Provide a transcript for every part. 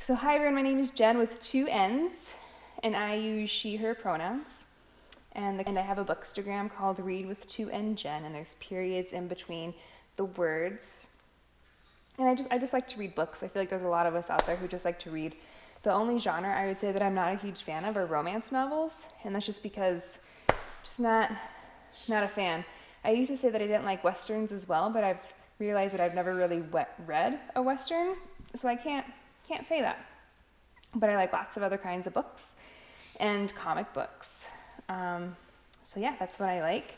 So hi everyone, my name is Jen with 2 N's, and I use she, her pronouns. And I have a bookstagram called Read with 2N Jen, and there's periods in between the words. And I just like to read books. I feel like there's a lot of us out there who just like to read. The only genre I would say that I'm not a huge fan of are romance novels, and that's just because I'm just not a fan. I used to say that I didn't like westerns as well, but I've realized that I've never really read a western, so I can't say that. But I like lots of other kinds of books and comic books. So yeah, that's what I like.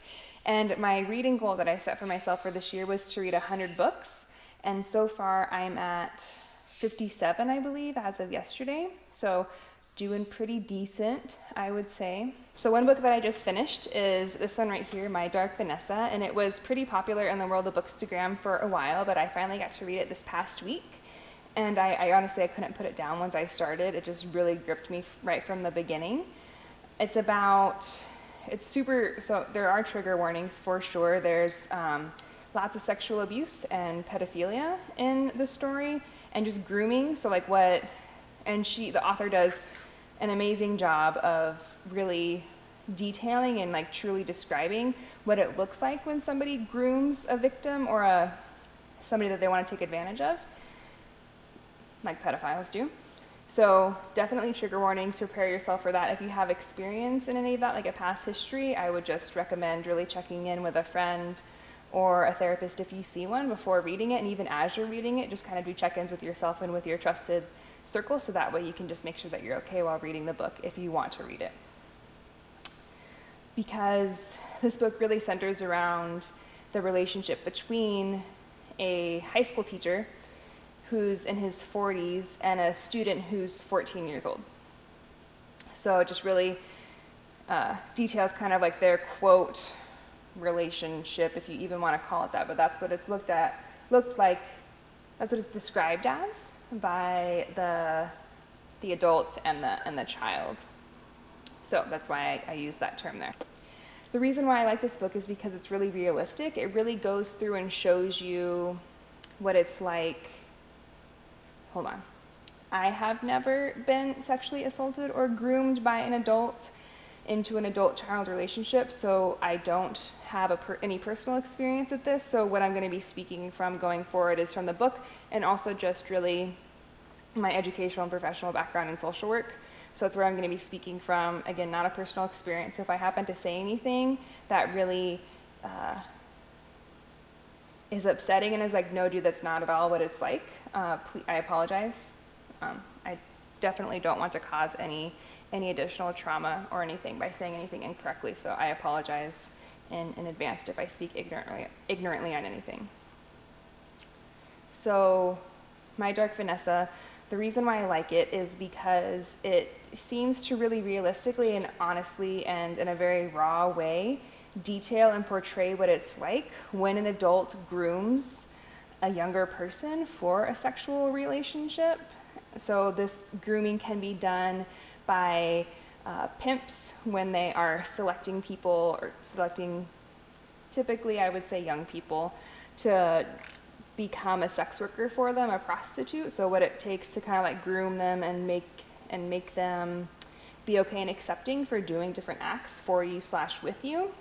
And my reading goal that I set for myself for this year was to read 100 books. And so far I'm at 57, I believe, as of yesterday. So doing pretty decent, I would say. So one book that I just finished is this one right here, My Dark Vanessa. And it was pretty popular in the world of Bookstagram for a while, but I finally got to read it this past week. And I honestly, I couldn't put it down once I started. It just really gripped me right from the beginning. It's super, so there are trigger warnings for sure. There's lots of sexual abuse and pedophilia in the story, and just grooming. So like the author does an amazing job of really detailing and like truly describing what it looks like when somebody grooms a victim or somebody that they want to take advantage of, like pedophiles do. So definitely trigger warnings, prepare yourself for that. If you have experience in any of that, like a past history, I would just recommend really checking in with a friend or a therapist if you see one before reading it. And even as you're reading it, just kind of do check-ins with yourself and with your trusted circle, so that way you can just make sure that you're okay while reading the book if you want to read it. Because this book really centers around the relationship between a high school teacher who's in his 40s and a student who's 14 years old. So it just really details kind of like their quote relationship, if you even want to call it that, but that's what it's looked like, that's what it's described as by the adult and the child. So that's why I use that term there. The reason why I like this book is because it's really realistic. It really goes through and shows you what it's like. Hold on. I have never been sexually assaulted or groomed by an adult into an adult-child relationship, so I don't have any personal experience with this. So what I'm going to be speaking from going forward is from the book, and also just really my educational and professional background in social work. So that's where I'm going to be speaking from. Again, not a personal experience. If I happen to say anything that really is upsetting and is like, no, dude, that's not at all what it's like, I apologize. I definitely don't want to cause any additional trauma or anything by saying anything incorrectly, so I apologize in advance if I speak ignorantly on anything. So, My Dark Vanessa, the reason why I like it is because it seems to really realistically and honestly and in a very raw way detail and portray what it's like when an adult grooms a younger person for a sexual relationship. So this grooming can be done by pimps when they are selecting people, or selecting, typically I would say young people, to become a sex worker for them, a prostitute. So what it takes to kind of like groom them and make them be okay and accepting for doing different acts for you / with you.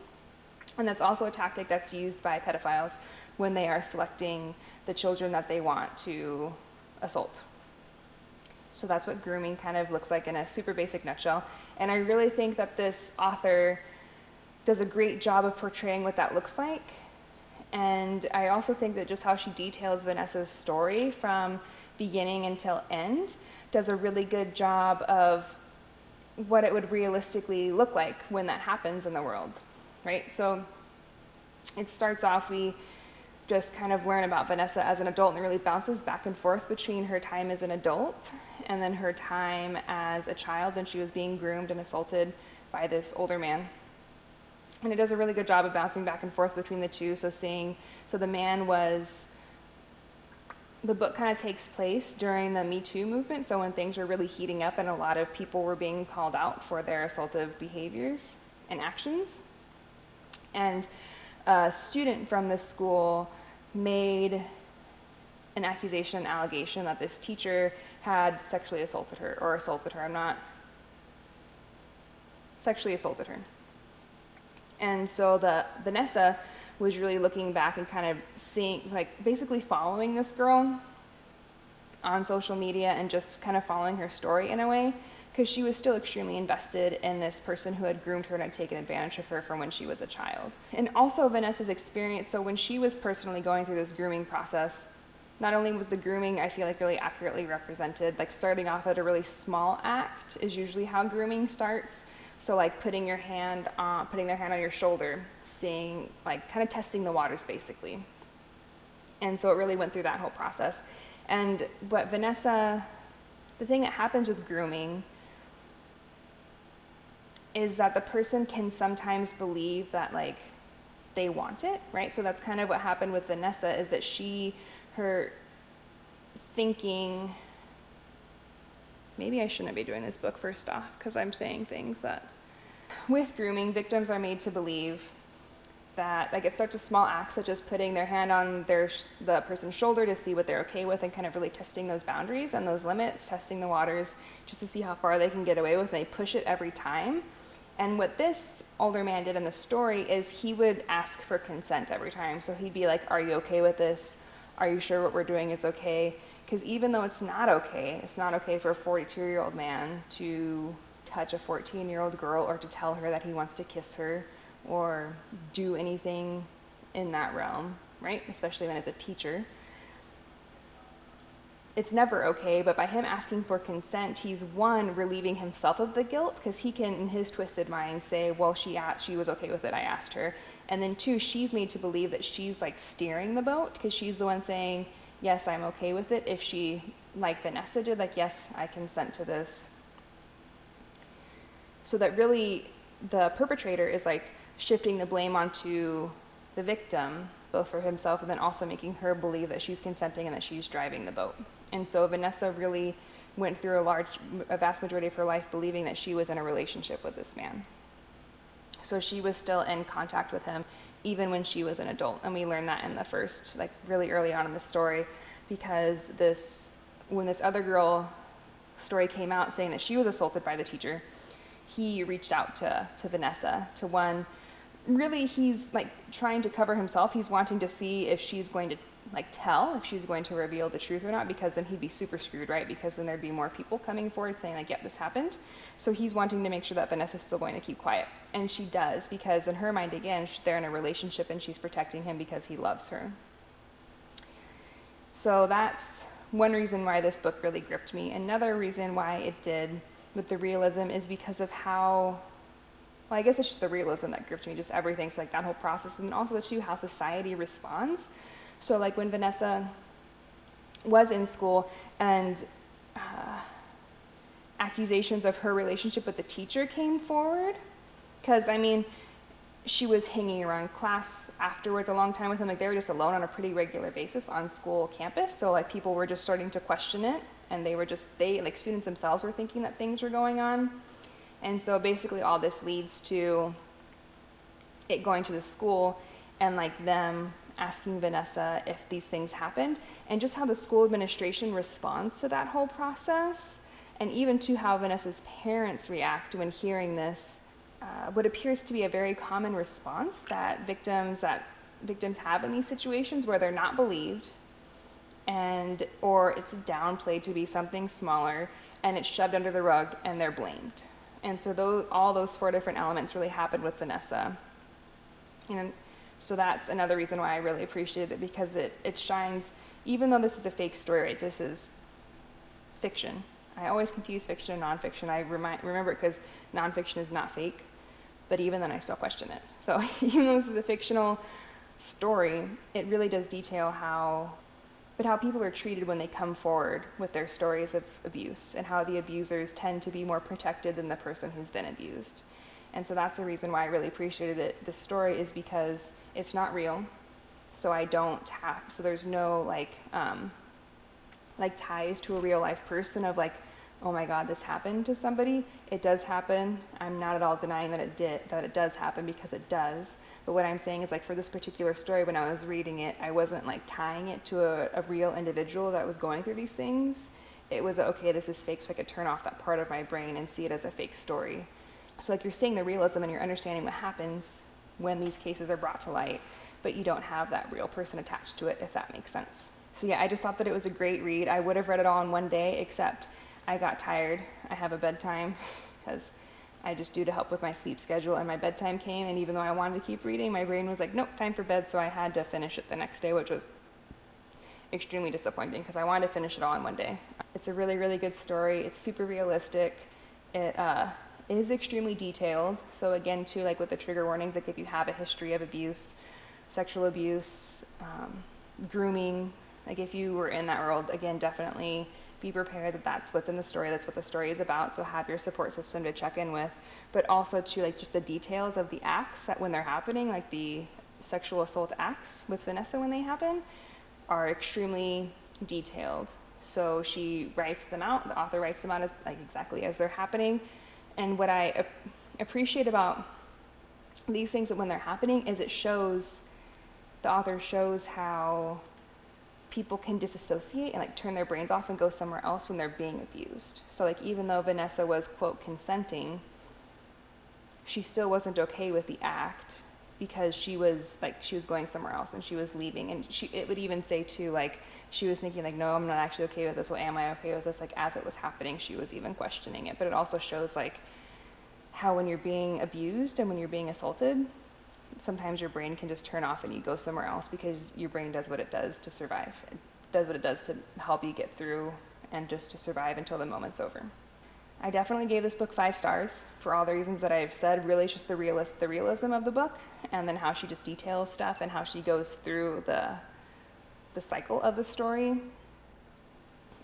And that's also a tactic that's used by pedophiles when they are selecting the children that they want to assault. So that's what grooming kind of looks like in a super basic nutshell. And I really think that this author does a great job of portraying what that looks like. And I also think that just how she details Vanessa's story from beginning until end does a really good job of what it would realistically look like when that happens in the world, right? So it starts off, we just kind of learn about Vanessa as an adult, and it really bounces back and forth between her time as an adult and then her time as a child, and she was being groomed and assaulted by this older man. And it does a really good job of bouncing back and forth between the two. So the book kind of takes place during the Me Too movement, so when things were really heating up and a lot of people were being called out for their assaultive behaviors and actions. And a student from this school made an allegation that this teacher had sexually assaulted her, or assaulted her. Sexually assaulted her. And so Vanessa was really looking back and kind of seeing, like, basically following this girl on social media and just kind of following her story in a way, because she was still extremely invested in this person who had groomed her and had taken advantage of her from when she was a child. And also Vanessa's experience, so when she was personally going through this grooming process, not only was the grooming, I feel like, really accurately represented, like starting off at a really small act is usually how grooming starts. So like putting their hand on your shoulder, seeing, like, kind of testing the waters basically. And so it really went through that whole process. And what Vanessa, the thing that happens with grooming is that the person can sometimes believe that, like, they want it, right? So that's kind of what happened with Vanessa, is that her thinking, maybe I shouldn't be doing this book first off, because I'm saying things that, with grooming, victims are made to believe that, like, it starts with small acts such as putting their hand on the person's shoulder to see what they're okay with, and kind of really testing those boundaries and those limits, testing the waters just to see how far they can get away with, and they push it every time. And what this older man did in the story is he would ask for consent every time. So he'd be like, are you okay with this? Are you sure what we're doing is okay? Because even though it's not okay for a 42-year-old man to touch a 14-year-old girl, or to tell her that he wants to kiss her or do anything in that realm, right? Especially when it's a teacher. It's never okay, but by him asking for consent, he's, one, relieving himself of the guilt, because he can, in his twisted mind, say, well, she was okay with it, I asked her. And then two, she's made to believe that she's, like, steering the boat, because she's the one saying, yes, I'm okay with it, if she, like Vanessa did, like, yes, I consent to this. So that really the perpetrator is, like, shifting the blame onto the victim, both for himself and then also making her believe that she's consenting and that she's driving the boat. And so Vanessa really went through a vast majority of her life believing that she was in a relationship with this man. So she was still in contact with him even when she was an adult. And we learned that in the first, like, really early on in the story, because when this other girl story came out saying that she was assaulted by the teacher, he reached out to Vanessa, to one, really he's, like, trying to cover himself. He's wanting to see if she's going to, like, if she's going to reveal the truth or not, because then he'd be super screwed, right? Because then there'd be more people coming forward saying, like, yep, this happened. So he's wanting to make sure that Vanessa's still going to keep quiet. And she does, because in her mind, again, they're in a relationship and she's protecting him because he loves her. So that's one reason why this book really gripped me. Another reason why it did with the realism is because of how, well, I guess it's just the realism that gripped me, just everything. So, like, that whole process, and also how society responds. So, like, when Vanessa was in school and accusations of her relationship with the teacher came forward, because, I mean, she was hanging around class afterwards a long time with him. Like, they were just alone on a pretty regular basis on school campus. So, like, people were just starting to question it, and like, students themselves were thinking that things were going on. And so basically all this leads to it going to the school and, like, them asking Vanessa if these things happened, and just how the school administration responds to that whole process, and even to how Vanessa's parents react when hearing this, what appears to be a very common response that victims have in these situations, where they're not believed, or it's downplayed to be something smaller, and it's shoved under the rug and they're blamed. And so all those four different elements really happened with Vanessa. And so that's another reason why I really appreciated it, because it shines, even though this is a fake story, right? This is fiction. I always confuse fiction and nonfiction. I remember it because nonfiction is not fake, but even then I still question it. So even though this is a fictional story, it really does detail how people are treated when they come forward with their stories of abuse, and how the abusers tend to be more protected than the person who's been abused. And so that's the reason why I really appreciated it. This story is because it's not real, so there's no like ties to a real life person of, like, oh my God, this happened to somebody. It does happen. I'm not at all denying that it does happen, because it does. But what I'm saying is, like, for this particular story, when I was reading it, I wasn't, like, tying it to a real individual that was going through these things. it was okay, this is fake, so I could turn off that part of my brain and see it as a fake story. So like you're seeing the realism and you're understanding what happens when these cases are brought to light, but you don't have that real person attached to it, if that makes sense. So yeah, I just thought that it was a great read. I would have read it all in one day, except I got tired. I have a bedtime because I just do to help with my sleep schedule, and my bedtime came, and even though I wanted to keep reading, my brain was like, nope, time for bed, so I had to finish it the next day, which was extremely disappointing because I wanted to finish it all in one day. It's a really, really good story. It's super realistic. It is extremely detailed. So again, too, like with the trigger warnings, like if you have a history of abuse, sexual abuse, grooming, like if you were in that world, again, definitely be prepared that that's what's in the story, that's what the story is about, so have your support system to check in with, but also to like just the details of the acts that when they're happening, like the sexual assault acts with Vanessa when they happen, are extremely detailed. So she writes them out, the author writes them out as, like exactly as they're happening, and what I appreciate about these things that when they're happening is it shows, the author shows how people can disassociate and like turn their brains off and go somewhere else when they're being abused. So like even though Vanessa was, quote, consenting, she still wasn't okay with the act because she was going somewhere else and she was leaving. And it would even say too, like she was thinking like, no, I'm not actually okay with this. Well, am I okay with this? Like as it was happening, she was even questioning it. But it also shows like how when you're being abused and when you're being assaulted, sometimes your brain can just turn off and you go somewhere else because your brain does what it does to survive. It does what it does to help you get through and just to survive until the moment's over. I definitely gave this book 5 stars for all the reasons that I've said. Really, it's just the realism of the book, and then how she just details stuff and how she goes through the cycle of the story.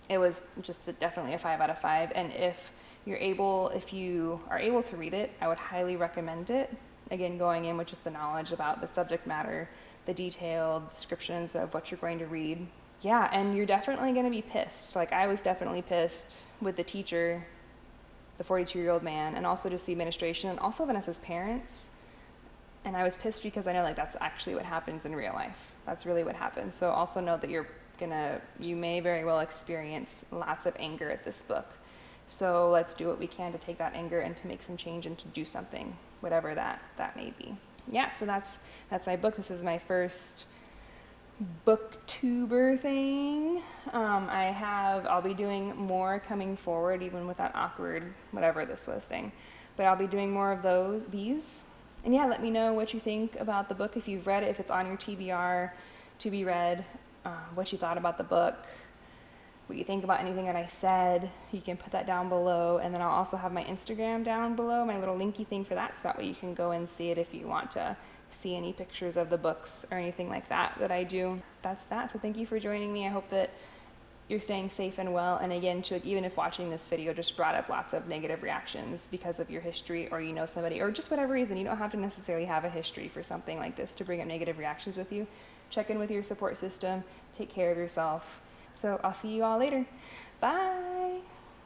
It was just definitely a 5 out of 5. And if you are able to read it, I would highly recommend it. Again, going in with just the knowledge about the subject matter, the detailed descriptions of what you're going to read. Yeah, and you're definitely going to be pissed. Like I was definitely pissed with the teacher, the 42-year-old man, and also just the administration, and also Vanessa's parents. And I was pissed because I know like that's actually what happens in real life. That's really what happens. So also know that you may very well experience lots of anger at this book. So let's do what we can to take that anger and to make some change and to do something, whatever that may be. Yeah, so that's my book. This is my first booktuber thing. I'll be doing more coming forward, even with that awkward whatever this was thing. But I'll be doing more of these. And yeah, let me know what you think about the book, if you've read it, if it's on your TBR to be read, what you thought about the book, what you think about anything that I said. You can put that down below, and then I'll also have my Instagram down below, my little linky thing for that, so that way you can go and see it if you want to see any pictures of the books or anything like that I do. That's that. So thank you for joining me. I hope that you're staying safe and well. And again, even if watching this video just brought up lots of negative reactions because of your history, or you know somebody, or just whatever reason, you don't have to necessarily have a history for something like this to bring up negative reactions with you. Check in with your support system. Take care of yourself. So I'll see you all later. Bye.